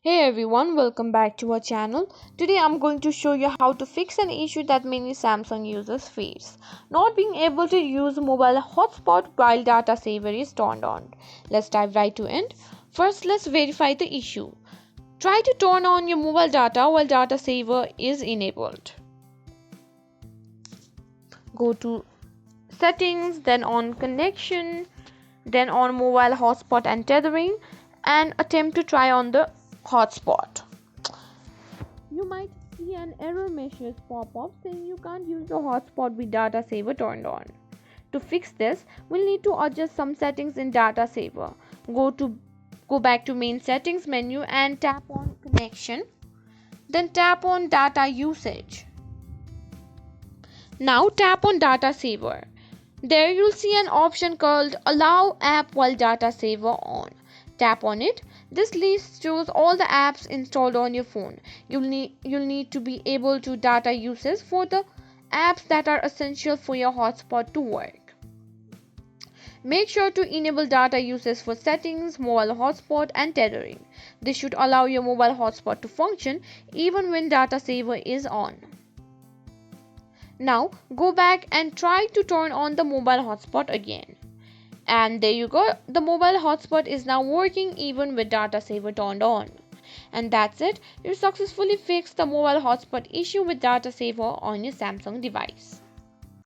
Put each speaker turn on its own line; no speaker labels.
Hey everyone, welcome back to our channel. Today I'm going to show you how to fix an issue that many Samsung users face. Not being able to use mobile hotspot while data saver is turned on. Let's dive right to it. First, let's verify the issue. Try to turn on your mobile data while data saver is enabled. Go to settings, then on connection, then on mobile hotspot and tethering, and attempt to try on the hotspot. You might see an error message pop up saying you can't use the hotspot with data saver turned on. To fix this, we'll need to adjust some settings in data saver. Go back to main settings menu and tap on connection. Then tap on data usage. Now tap on data saver. There you'll see an option called allow app while data saver on. Tap on it. This list shows all the apps installed on your phone. You'll need to be able to data uses for the apps that are essential for your hotspot to work. Make sure to enable data uses for settings, mobile hotspot and tethering. This should allow your mobile hotspot to function even when data saver is on. Now go back and try to turn on the mobile hotspot again. And there you go, the mobile hotspot is now working even with data saver turned on. And that's it, you successfully fixed the mobile hotspot issue with data saver on your Samsung device.